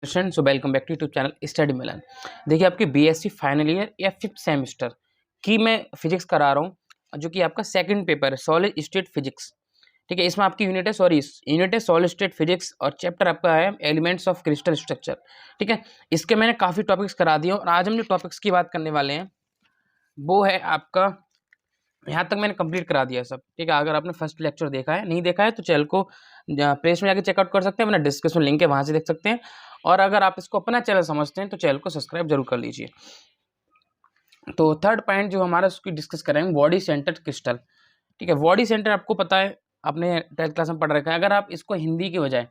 So welcome back to YouTube channel study Milan. देखिए आपके BSc final year या fifth semester की मैं फिजिक्स करा रहा हूँ, जो कि आपका सेकंड पेपर है सॉलिड स्टेट फिजिक्स। ठीक है, इसमें आपकी यूनिट है सॉलिड स्टेट फिजिक्स और चैप्टर आपका है एलिमेंट्स ऑफ क्रिस्टल स्ट्रक्चर। ठीक है, इसके मैंने काफ़ी टॉपिक्स करा दिए और आज हम जो टॉपिक्स की बात करने वाले हैं वो है आपका, यहाँ तक मैंने कंप्लीट करा दिया सब। ठीक है, अगर आपने फर्स्ट लेक्चर देखा है, नहीं देखा है तो चैनल को प्लेस में जाकर चेकआउट कर सकते हैं, मैंने डिस्क्रिप्शन लिंक है वहाँ से देख सकते हैं। और अगर आप इसको अपना चैनल समझते हैं तो चैनल को सब्सक्राइब जरूर कर लीजिए। तो थर्ड पॉइंट जो हमारा उसकी डिस्कस करेंगे, बॉडी सेंटर्ड क्रिस्टल। ठीक है, बॉडी सेंटर आपको पता है, आपने 10th क्लास में पढ़ रखा है। अगर आप इसको हिंदी के बजाय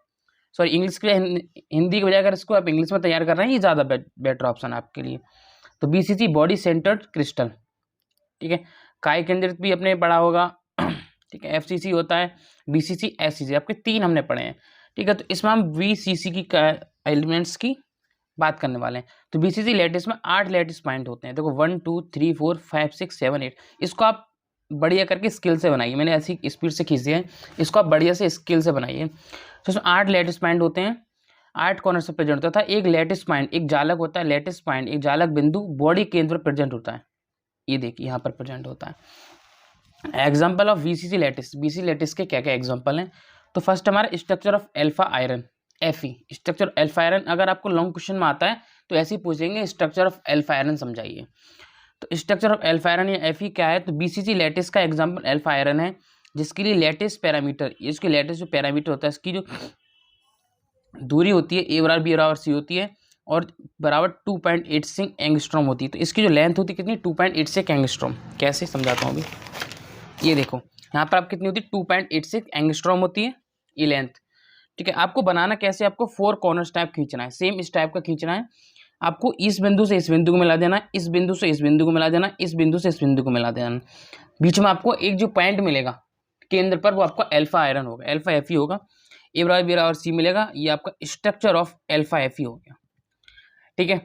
इंग्लिश के हिंदी के बजाय अगर इसको आप इंग्लिश में तैयार कर रहे हैं, ये ज़्यादा बेटर ऑप्शन है आपके लिए। तो बीसीसी बॉडी सेंटर्ड क्रिस्टल। ठीक है, काय केंद्रित भी अपने पढ़ा होगा। ठीक है, एफसीसी होता है, बीसीसी, एससीसी, आपके तीन हमने पढ़े हैं। ठीक है, तो इसमें हम बीसीसी की एलिमेंट्स की बात करने वाले हैं। तो बीसीसी लैटिस में 8 लैटिस पॉइंट होते हैं। देखो 1 2 3 4 5 6 7 8। इसको आप बढ़िया करके स्किल से बनाइए, मैंने ऐसी स्पीड से खींच दिया है, इसको आप बढ़िया से स्किल से बनाइए। तो इसमें 8 लैटिस पॉइंट होते हैं, 8 कॉर्नर से प्रेजेंट होता था। एक लैटिस पॉइंट, एक जालक होता है, लैटिस पॉइंट एक जालक बिंदु बॉडी केंद्र पर प्रेजेंट होता है। ये देखिए यहाँ पर प्रेजेंट होता है। Example of BCC lattice, BCC lattice के क्या क्या एग्जाम्पल हैं? तो फर्स्ट हमारा structure of alpha iron, FE, structure alpha iron. अगर आपको लॉन्ग क्वेश्चन में आता है तो ऐसे ही पूछेंगे, स्ट्रक्चर ऑफ एल्फा आयरन समझाइए। तो स्ट्रक्चर ऑफ एल्फा आयरन या एफई क्या है? तो बीसीसी लैटिस का एग्जाम्पल एल्फा आयरन है, जिसके लिए लैटिस पैरामीटर, इसके लैटिस जो पैरामीटर होता है, इसकी जो दूरी होती है ए बराबर बी बराबर सी होती है और बराबर 2.86 एंगस्ट्रॉम होती है। तो इसकी जो लेंथ होती है कितनी? 2.86 एंगस्ट्रॉम। कैसे समझाता हूँ अभी, ये देखो यहाँ पर आप कितनी होती है? 2.86 एंगस्ट्रॉम होती है ये लेंथ। ठीक है, आपको बनाना कैसे? आपको 4 कॉर्नर्स टाइप खींचना है, सेम इस टाइप का खींचना है। आपको इस बिंदु से इस बिंदु को मिला देना, इस बिंदु से इस बिंदु को मिला देना, इस बिंदु से इस बिंदु को मिला देना। बीच में आपको एक जो पॉइंट मिलेगा केंद्र पर, वो आपका एल्फा आयरन होगा, एल्फा एफई होगा। ए बराबर बी बराबर सी मिलेगा, ये आपका स्ट्रक्चर ऑफ एल्फा एफई हो गया। ठीक है,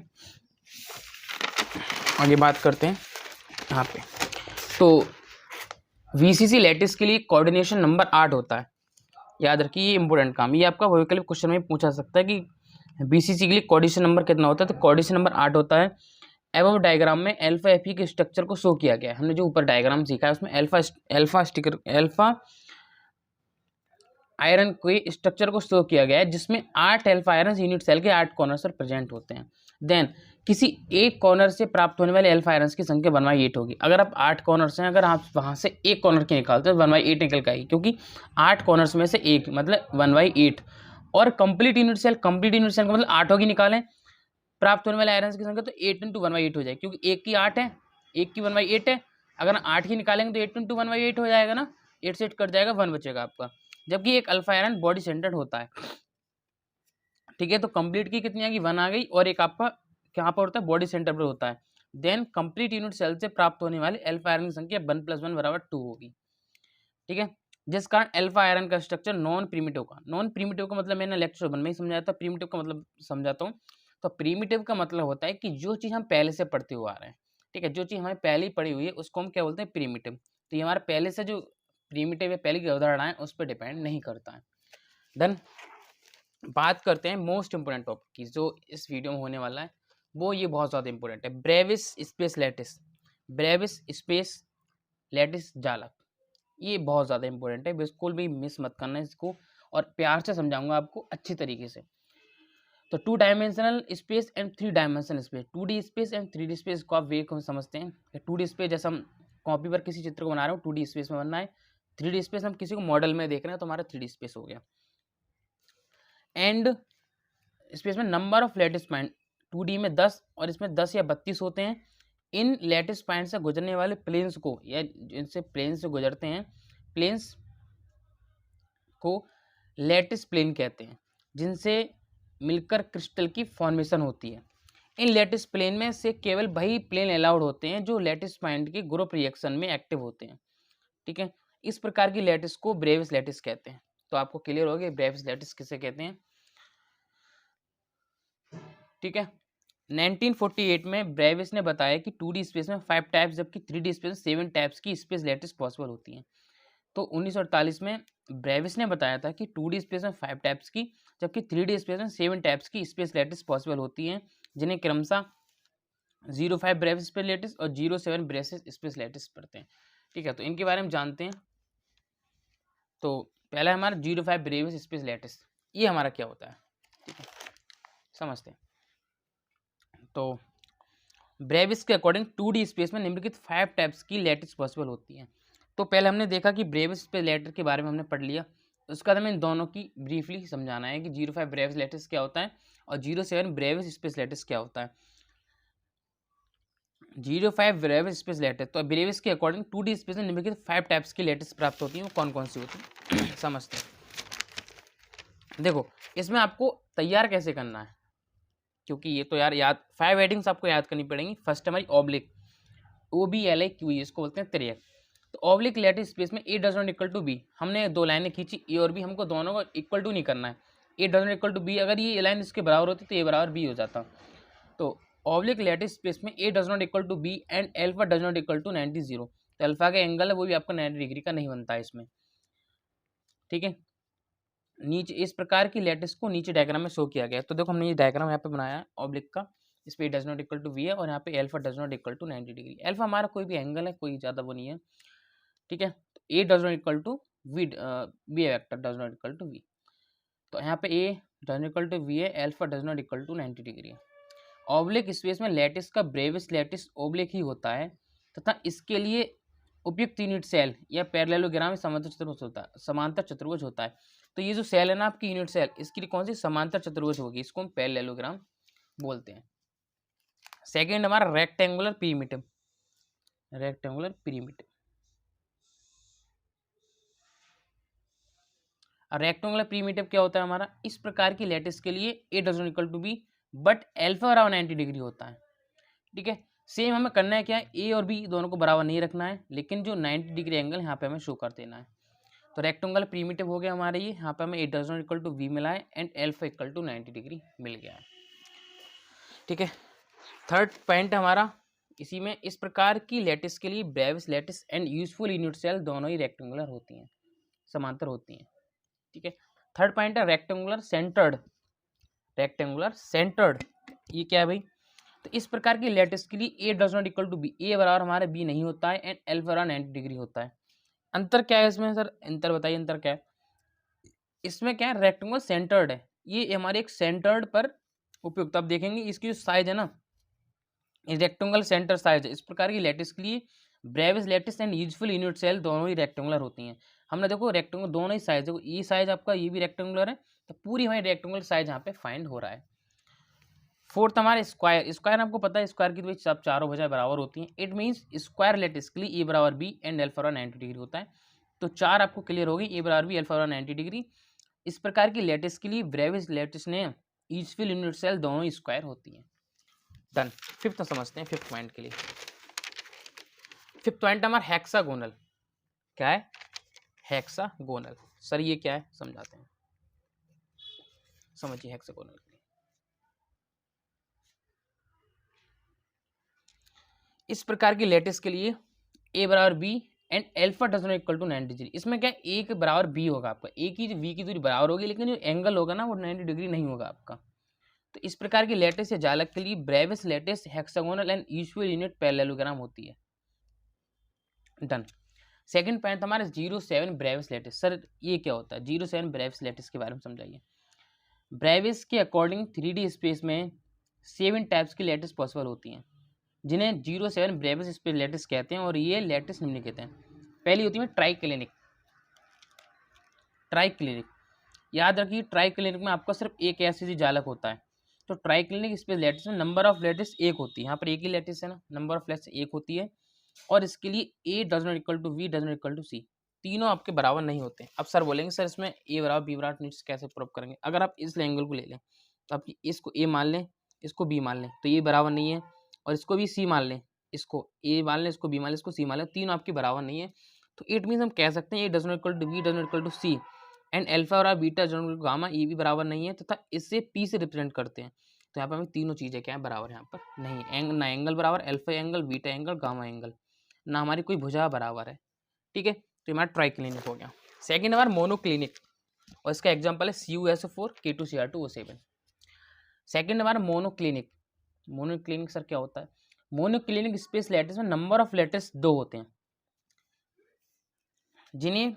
आगे बात करते हैं यहाँ पे। तो वीसीसी लैटिस के लिए कोऑर्डिनेशन नंबर 8 होता है, याद रखिए, ये इंपॉर्टेंट काम, ये आपका वैकल्पिक क्वेश्चन में पूछा सकता है कि बीसीसी के लिए कोऑर्डिनेशन नंबर कितना होता है? तो कोऑर्डिनेशन नंबर 8 होता है। एबव डायग्राम में एल्फा एफई के स्ट्रक्चर को शो किया गया है। हमने जो ऊपर डायग्राम सीखा है उसमें एल्फा आयरन के स्ट्रक्चर को शो किया गया है, जिसमें 8 एल्फा आयरन यूनिट सेल के 8 कॉर्नर्स पर प्रेजेंट होते हैं। देन किसी एक कॉर्नर से प्राप्त होने वाले एल्फा आयरन की संख्या 1/8 होगी। अगर आप 8 कॉर्नर्स हैं, अगर आप वहां से एक कॉर्नर की निकालते हैं 1/8 निकल के आएगी, क्योंकि 8 कॉर्नर्स में से एक मतलब 1/8। और कंप्लीट यूनिट सेल का मतलब 8 होगी, निकालें प्राप्त होने वाले आयरन की संख्या, तो 8 × 1/8 हो जाएगी, क्योंकि एक की 8 है, एक की 1/8 है। अगर 8 की निकालेंगे तो 8 × 1/8 हो जाएगा ना, 8 से 8 कट जाएगा, 1 बचेगा आपका। जबकि एक अल्फा आयरन बॉडी सेंटर्ड होता है। ठीक है, तो कंप्लीट की कितनी आ गई? 1 आ गई, और एक आपका कहाँ पर होता है? बॉडी सेंटर पर होता है। देन कंप्लीट यूनिट सेल से प्राप्त होने वाले एल्फा आयरन की संख्या 1 + 1 = 2 होगी। ठीक है, जिस कारण एल्फा आयरन का स्ट्रक्चर नॉन प्रिमिटिव का, नॉन प्रिमिटिव का मतलब मैंने लेक्चर 1 में ही समझाया था। प्रिमिटिव का मतलब समझाता हूँ। तो प्रिमिटिव का मतलब होता है कि जो चीज़ हम पहले से पढ़ते हुए आ रहे हैं, ठीक है, जो चीज़ हमें पहले ही पढ़ी हुई है उसको हम क्या बोलते हैं? प्रिमिटिव। तो ये हमारा पहले से जो प्रिमिटिव है, पहले की अवधारणा है, उस पर डिपेंड नहीं करता है। देन बात करते हैं मोस्ट इंपोर्टेंट टॉपिक की, जो इस वीडियो में होने वाला है, वो ये बहुत ज़्यादा इंपॉर्टेंट है, Brevis space lattice. Brevis space lattice जालक, ये बहुत ज़्यादा इंपॉर्टेंट है, बिल्कुल भी मिस मत करना इसको, और प्यार से समझाऊंगा आपको अच्छी तरीके से। तो 2 dimensional space and 3 dimensional space, 2D space and 3D space को आप वे को समझते हैं। 2D स्पेस जैसे हम कॉपी पर किसी चित्र को बना रहे हो, 2D स्पेस में बनना है। 3D स्पेस हम किसी को मॉडल में देख रहे हैं, तो हमारा 3D स्पेस हो गया। एंड स्पेस में number of lattice point 2D में 10 और इसमें 10 या 32 होते हैं। इन लैटिस पॉइंट से गुजरने वाले प्लेन्स को, या जिनसे प्लेन से गुजरते हैं, प्लेन्स को लैटिस प्लेन कहते हैं, जिनसे मिलकर क्रिस्टल की फॉर्मेशन होती है। इन लैटिस प्लेन में से केवल वही प्लेन अलाउड होते हैं जो लैटिस पॉइंट के ग्रुप रिएक्शन में एक्टिव होते हैं। ठीक है, इस प्रकार की लैटिस को ब्रेविस लैटिस कहते हैं। तो आपको क्लियर हो गया ब्रेविस लैटिस किसे कहते हैं। ठीक है, 1948 में ब्रेविस ने बताया कि 2D स्पेस में 5 टाइप्स, जबकि 3D स्पेस में 7 टाइप्स की स्पेस लैटिस पॉसिबल होती हैं। तो 1948 में ब्रेविस ने बताया था कि 2D स्पेस में 5 टाइप्स की, जबकि 3D स्पेस में 7 टाइप्स की स्पेस लैटिस पॉसिबल होती हैं, जिन्हें क्रमशः 05 ब्रेविस स्पेस लैटिस और 07 ब्रेविस स्पेस लैटिस पढ़ते हैं। ठीक है, तो इनके बारे में जानते हैं। तो पहला हमारा 05 ब्रेविस स्पेस लैटिस, ये हमारा क्या होता है, ठीक है, समझते हैं। तो ब्रेविस के अकॉर्डिंग 2D स्पेस में निम्नलिखित 5 टाइप्स की लैटिस पॉसिबल होती हैं। तो पहले हमने देखा कि ब्रेविस स्पेस लैटिस के बारे में हमने पढ़ लिया, उसके बाद हमें इन दोनों की ब्रीफली समझाना है कि 05 ब्रेविस लैटिस क्या होता है और 07 ब्रेविस स्पेस लैटिस क्या होता है। 05 ब्रेविस स्पेस लैटिस, तो ब्रेविस के अकॉर्डिंग 2D स्पेस में निम्नलिखित 5 टाइप्स की लैटिस प्राप्त होती हैं, वो कौन कौन सी होती हैं समझते हैं। देखो, इसमें आपको तैयार कैसे करना है, क्योंकि ये तो यार याद 5 हेडिंग्स आपको याद करनी पड़ेंगी। फर्स्ट हमारी ऑब्लिक, OBLIQ, इसको बोलते हैं तिर्यक। तो ऑब्लिक लैटिस स्पेस में A does not equal to B, हमने दो लाइनें खींची A और B, हमको दोनों को इक्वल टू नहीं करना है। A does not equal to B, अगर ये लाइन इसके बराबर होती तो A बराबर B हो जाता। तो ऑब्लिक लैटिस स्पेस में A does not equal to B and alpha does not equal to 90 0। तो अल्फा का एंगल है वो भी आपका 90 डिग्री का नहीं बनता है इसमें, ठीक है। नीचे इस प्रकार की लैटिस को नीचे डायग्राम में शो किया गया है। तो देखो हमने ये डायग्राम यहाँ पे बनाया है ऑब्लिक का, इस पे does not equal to V है और यहाँ पे alpha does not equal to 90 degree. Alpha हमारा कोई भी एंगल है, कोई ज़्यादा वो नहीं है, ठीक है। तो A does not equal to V, B vector does not equal to V। तो यहाँ पे A does not equal to V है, alpha does not equal to 90 degree है। ऑब्लिक स्पेस में लैटिस का ब्रेविस लैटिस ऑब्लिक ही होता है तथा इसके लिए उपयुक्त यूनिट सेल या पैरेललोग्राम समांतर चतुर्भुज होता है। तो ये जो सेल है ना आपकी यूनिट सेल, इसके लिए कौन सी समांतर चतुर्भुज होगी, इसको हम पैरेललोग्राम बोलते हैं। सेकंड हमारा रेक्टेंगुलर पिरिमिडिम, रेक्टेंगुलर पिरिमिडिम। रेक्टेंगुलर पिरिमिडिम क्या होता है हमारा, इस प्रकार की लैटिस के लिए A does not equal to B but alpha बराबर 90 डिग्री होता है, ठीक है। सेम हमें करना है क्या है, A और B दोनों को बराबर नहीं रखना है, लेकिन जो 90 डिग्री एंगल यहाँ पे हमें शो कर देना है। तो रेक्टेंगुलर प्रीमिटिव हो गया हमारे ये, यहाँ पे हमें A does not equal to V मिला है and alpha equal to 90 degree मिल गया है, ठीक है। थर्ड पॉइंट हमारा इसी में, इस प्रकार की लैटिस के लिए Bravais lattice and useful unit cell दोनों ही रेक्टेंगुलर होती हैं, समांतर होती हैं, ठीक है। थर्ड पॉइंट है रेक्टेंगुलर सेंटर्ड, रेक्टेंगुलर सेंटर्ड, ये क्या है भाई, तो इस प्रकार की लैटिस के लिए A does not equal to B, A बराबर हमारा B नहीं होता है एंड एल्फा बराबर 90 डिग्री होता है। अंतर क्या है इसमें सर, अंतर बताइए, अंतर क्या है इसमें, क्या है रेक्टेंगुलर सेंटर्ड है, ये हमारे एक सेंटर्ड पर उपयुक्त। अब देखेंगे इसकी जो साइज है ना, रेक्टेंगुलर सेंटर साइज है। इस प्रकार की लैटिस के लिए Bravais lattice and useful unit cell दोनों ही रेक्टेंगुलर होती हैं। हमने देखो रेक्टेंगुलर दोनों ही साइज, देखो ये साइज आपका, ये भी रेक्टेंगुलर है, तो पूरी हमारी रेक्टेंगुलर साइज यहाँ पे फाइंड हो रहा है। फोर्थ हमारे स्क्वायर, स्क्वायर आपको पता है स्क्वायर की तो सब चारों भुजाएं बराबर होती हैं। इट मीन्स स्क्वायर लैटिस के लिए A बराबर B एंड एल्फा बराबर 90 डिग्री होता है। तो चार आपको क्लियर होगी, A बराबर B एल्फा बराबर 90 डिग्री। इस प्रकार की लैटिस के लिए ब्रेविस लैटिस ने यूजफुल यूनिट सेल दोनों स्क्वायर होती हैं। डन। फिफ्थ समझते हैं, फिफ्थ पॉइंट के लिए। फिफ्थ पॉइंट हमारा हेक्सागोनल, क्या है हेक्सागोनल। सर ये क्या है समझाते हैं, समझिए हेक्सागोनल। इस प्रकार की लैटिस के लिए A बराबर B and alpha does not equal to 90 degree. इसमें क्या है A के बराबर B होगा आपका, A की V की दूरी बराबर होगी, लेकिन जो एंगल होगा ना वो 90 डिग्री नहीं होगा आपका। तो इस प्रकार की लैटिस या जालक के लिए Bravais lattice hexagonal and usual unit parallelogram होती है। डन। सेकंड पॉइंट हमारे 07 ब्रेविस लैटिस। सर ये क्या होता है, 07 ब्रेविस लैटिस के बारे में समझाइए। ब्रेविस के अकॉर्डिंग 3D स्पेस में 7 टाइप्स की लैटिस पॉसिबल होती हैं, जिन्हें 07 ब्रेविस स्पेस लैटिस कहते हैं, और ये लैटिस निम्नलिखित हैं। पहली होती है ट्राइक्लिनिक, ट्राइक्लिनिक याद रखिए, ट्राइक्लिनिक में आपका सिर्फ एक ऐसी जालक होता है। तो ट्राइक्लिनिक स्पेस लैटिस में नंबर ऑफ लैटिस एक होती है, यहाँ पर एक ही लैटिस है ना, नंबर ऑफ लैटिस एक होती है, और इसके लिए A does not equal to V does not equal to C, तीनों आपके बराबर नहीं होते। अब सर बोलेंगे सर इसमें A बराबर B बराबर नीचे कैसे प्रूव करेंगे। अगर आप इस एंगल को ले लें तो आप इसको A मान लें, इसको B मान लें, तो ये बराबर नहीं है, और इसको भी C मान लें, इसको A मान लें, इसको B मान लें, इसको C मान लें, तीनों आपकी बराबर नहीं है। तो इट मीन्स हम कह सकते हैं A does not equal to V does not equal to C and alpha और बीटा डज नॉट गामा, ये भी बराबर नहीं है, तथा इससे P से रिप्रेजेंट करते हैं। तो यहाँ पर हमें तीनों चीज़ें क्या है बराबर, यहाँ पर नहीं, ना एंगल बराबर, alpha angle, beta angle, gamma angle, ना हमारी कोई भुजा बराबर है, ठीक है। तो हमारा ट्राइक्लिनिक हो गया। सेकेंड हमारा मोनोक्लिनिक, और इसका एग्जाम्पल है CuSO4 K2Cr2O7। सेकेंड हमारा मोनोक्लिनिक। मोनोक्लिनिक सर क्या होता है? मोनोक्लिनिक स्पेस लैटिस में नंबर ऑफ लैटिस 2 होते हैं, जिन्हें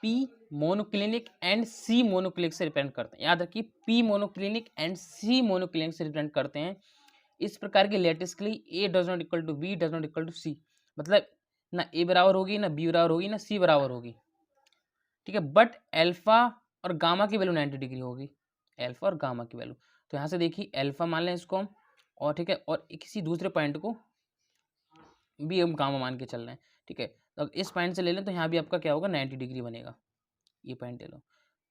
P monoclinic and C monoclinic से रिप्रेजेंट करते हैं। याद रखिए, P monoclinic and C monoclinic से रिप्रेजेंट करते हैं। इस प्रकार के लैटिस के लिए A does not equal to B does not equal to C, मतलब ना A बराबर होगी, ना B बराबर होगी, ना C बराबर होगी, ठीक है। बट अल्फा और गामा की वैल्यू 90 डिग्री होगी, अल्फा और गामा की वैल्यू। तो यहाँ से देखिए अल्फा मान लें इसको हम, और ठीक है, और किसी दूसरे पॉइंट को भी हम गामा मान के चल रहे हैं, ठीक है। तो इस पॉइंट से ले लें तो यहाँ भी आपका क्या होगा, 90 डिग्री बनेगा। ये पॉइंट ले लो,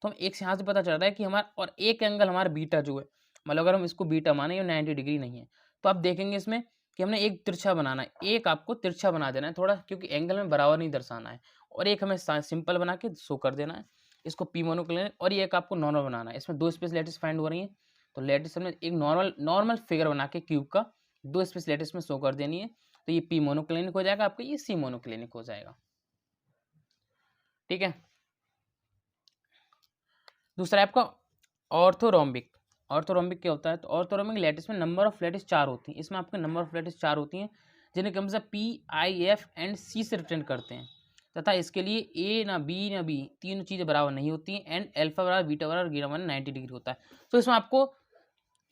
तो हम एक से यहाँ से पता चल रहा है कि हमारा, और एक एंगल हमारा बीटा जो है, मतलब अगर हम इसको बीटा माने, ये 90 डिग्री नहीं है, तो आप देखेंगे इसमें कि हमने एक तिरछा बनाना है, एक आपको तिरछा बना देना है थोड़ा, क्योंकि एंगल में बराबर नहीं दर्शाना है, और एक हमें सिंपल बना के शो कर देना है, इसको पी मोनोक्लिनिक, और ये एक आपको नॉर्मल बनाना है। इसमें 2 स्पेस लैटिस फाइंड हो रही है, तो लैटिस में एक नॉर्मल फिगर बना के क्यूब का 2 स्पेस लैटिस में शो कर देनी है, तो ये पी मोनोक्लिनिक हो जाएगा आपका, ये सी मोनोक्लिनिक हो जाएगा, ठीक है। दूसरा आपका ऑर्थोरोम्बिक। ऑर्थोरोम्बिक क्या होता है? तो ऑर्थोरोम्बिक लैटिस में नंबर ऑफ लैटिस 4 होती हैं, इसमें आपके नंबर ऑफ लैटिस 4 होती हैं, जिन्हें कम से P, I, F and C से रिप्रेजेंट करते हैं, तथा इसके लिए A ना B तीनों चीज़ें बराबर नहीं होती हैं, एंड अल्फा बराबर बीटा बराबर गीटा बराबर 90 डिग्री होता है। तो इसमें आपको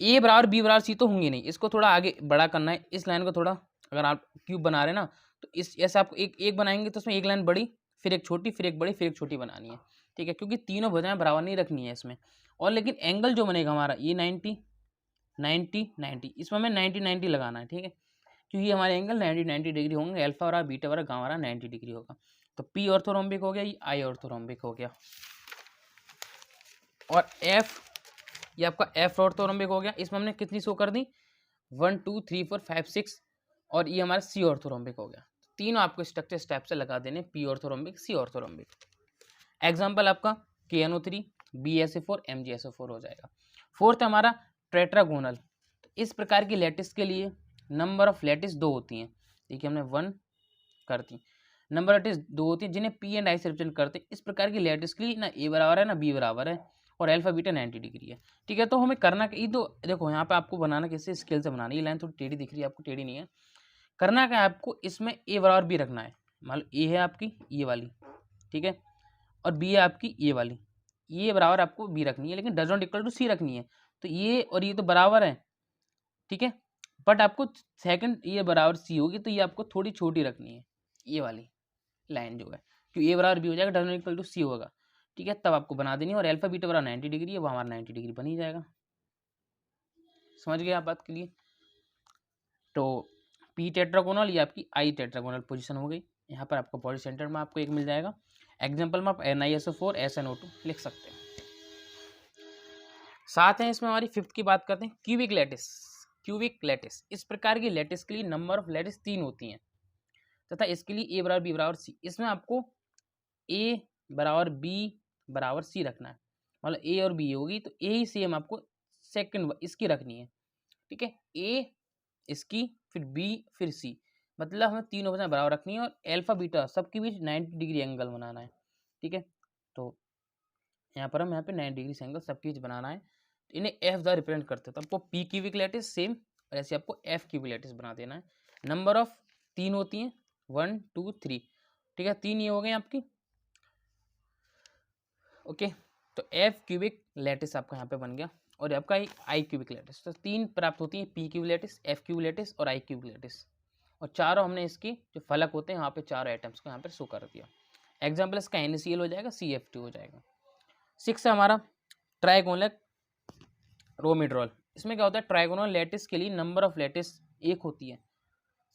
A बराबर B बराबर C तो होंगे नहीं, इसको थोड़ा आगे बड़ा करना है, इस लाइन को थोड़ा, अगर आप क्यूब बना रहे हैं ना, तो इस ऐसे आपको एक बनाएंगे तो उसमें एक लाइन बड़ी, फिर एक छोटी, फिर एक बड़ी, फिर एक छोटी बनानी है, ठीक है, क्योंकि तीनों भुजाएं बराबर नहीं रखनी है इसमें। और लेकिन एंगल जो बनेगा हमारा, ये 90 90 90, इसमें हमें 90 90 लगाना है, ठीक है, क्योंकि हमारे एंगल 90 90 डिग्री होंगे, अल्फा वाला बीटा वाला गामा वाला 90 डिग्री होगा। तो P ऑर्थोरोम्बिक हो गया, ये I ऑर्थोरोम्बिक हो गया, और F, ये आपका F ऑर्थोरोम्बिक हो गया। इसमें हमने कितनी शो कर दी, 1 2 3 4 5 6, और ये हमारा C ऑर्थोरोम्बिक हो गया। तीनों आपको स्ट्रक्चर स्टेप से लगा देने, P orthorhombic, C orthorhombic. Example आपका KNO3, BSO4, MgSO4 हो जाएगा। फोर्थ हमारा टेट्रागोनल। तो इस प्रकार की लैटिस के लिए नंबर ऑफ लैटिस 2 होती हैं, देखिए हमने 1 कर दी, नंबर ऑफ लैटिस 2 होती है, जिन्हें P एंड I से रिप्रेजेंट करते हैं। इस प्रकार की लैटिस के लिए ना A बराबर है ना B बराबर है, और अल्फा बीटा 90 डिग्री है, ठीक है। तो हमें करना ये तो देखो, यहाँ पे आपको बनाना किसी स्केल से बनाना, ये लाइन थोड़ी टेढ़ी दिख रही है आपको, टेढ़ी नहीं है। करना क्या है आपको, इसमें A बराबर B रखना है, मान लो A है आपकी ये वाली, ठीक है, और B है आपकी ये वाली, ये बराबर आपको B रखनी है, लेकिन does not equal to C रखनी है। तो ये और ये तो बराबर है, ठीक है, बट आपको सेकंड ये बराबर C होगी, तो ये आपको थोड़ी छोटी रखनी है, ये वाली लाइन जो है, क्योंकि A बराबर B हो जाएगा, does not equal to C होगा, ठीक है, तब आपको बना देनी है। और अल्फा बीटा बराबर 90 डिग्री है, वो हमारा 90 डिग्री बन ही जाएगा। समझ गए आप बात के लिए? तो P टेट्रागोनल, ये आपकी I टेट्रागोनल पोजीशन हो गई। यहाँ पर आपको बॉडी सेंटर में आपको एक मिल जाएगा। एग्जाम्पल में आप NiSO4 SnO2 लिख सकते हैं। साथ हैं इसमें हमारी फिफ्थ की बात करते हैं, क्यूबिक लैटिस। क्यूबिक लैटिस, इस प्रकार की लैटिस के लिए नंबर ऑफ लैटिस 3 होती हैं, तथा इसके लिए A बराबर B बराबर C। इसमें आपको A बराबर B बराबर C रखना है, मतलब A और B होगी तो A ही सेम आपको सेकंड इसकी रखनी है, ठीक है, A इसकी, फिर B, फिर C, मतलब हमें तीनों वजह बराबर रखनी है, और अल्फा बीटा सबके बीच 90 डिग्री एंगल बनाना है, ठीक है। तो यहाँ पर हम यहाँ पे 90 डिग्री एंगल सबके बीच बनाना है, तो इन्हें F द्वारा रिप्रेजेंट करते हैं। तो आपको P क्यूबिक लैटिस सेम, और ऐसे आपको F क्यूबिक लैटिस बना देना है। नंबर ऑफ 3 होती हैं, 1 2 3, ठीक है, 3 ये हो गए आपकी, ओके। तो F क्यूबिक लैटिस आपका यहाँ पे बन गया, और आपका I क्यूबिक लैटिस। तो 3 प्राप्त होती हैं, P cubic lattice, F cubic lattice और I क्यूबिक लैटिस, और चारों हमने इसकी जो फलक होते हैं वहाँ पे चारों आइटम्स को यहाँ पे शो कर दिया। एग्जाम्पल इसका NaCl हो जाएगा, CF2 हो जाएगा। 6 है हमारा ट्राइगोनल रोमिड्रोल। इसमें क्या होता है, ट्राइगोनल लैटिस के लिए नंबर ऑफ लैटिस 1 होती है,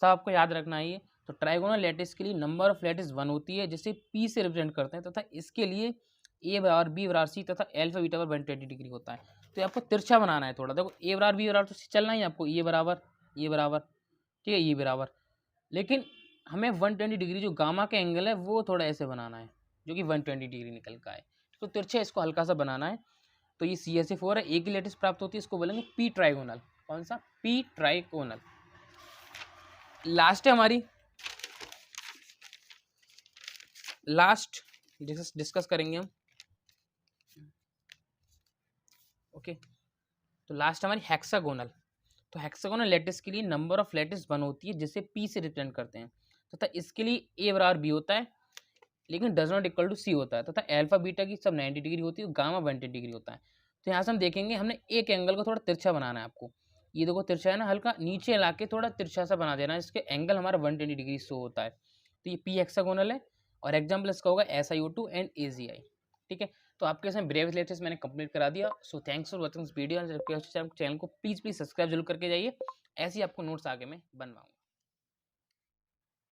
सब आपको याद रखना है ये। तो ट्राइगोनल लैटिस के लिए नंबर ऑफ लैटिस 1 होती है, जिसे P से रिप्रेजेंट करते हैं, तथा इसके लिए A बराबर B बराबर C तथा अल्फा बीटा बराबर 120 डिग्री होता है। तो ये आपको तिरछा बनाना है थोड़ा, देखो A बराबर B बराबर तो चलना ही आपको, ये बराबर, ठीक है, ये बराबर, लेकिन हमें 120 डिग्री जो गामा का एंगल है वो थोड़ा ऐसे बनाना है, जो कि 120 डिग्री निकल का है, तो तिरछा इसको हल्का सा बनाना है। तो ये CSA4 है, एक ही लैटिस प्राप्त होती है, इसको बोलेंगे P ट्राइगोनल। कौन सा? P trigonal. लास्ट है हमारी, लास्ट डिस्कस करेंगे हम। ओके, तो लास्ट हमारी हेक्सागोनल। तो हेक्सागोनल लैटिस के लिए नंबर ऑफ लैटिस 1 होती है जिसे पी से रिप्रेजेंट करते हैं तथा इसके लिए ए बराबर बी होता है लेकिन डज नॉट इक्वल टू सी होता है तथा अल्फा बीटा की सब 90 डिग्री होती है और गामा 110 डिग्री होता है। तो यहाँ से हम देखेंगे हमने एक एंगल को थोड़ा तिरछा बनाना है आपको। ये देखो तिरछा है ना, हल्का नीचे ला के थोड़ा तिरछा सा बना देना है, इसके एंगल हमारा 120 डिग्री शो होता है। तो ये पी हेक्सागोनल है और एग्जाम्पल इसका होगा SiO2 एंड AgI। ठीक है, तो आपके इसमें ब्रेवियस लेक्चर्स मैंने कंप्लीट करा दिया। So thanks for watching this video. Channel को प्लीज सब्सक्राइब जरूर करके जाइए, ऐसे ही आपको नोट्स आगे मैं बनवाऊंगा।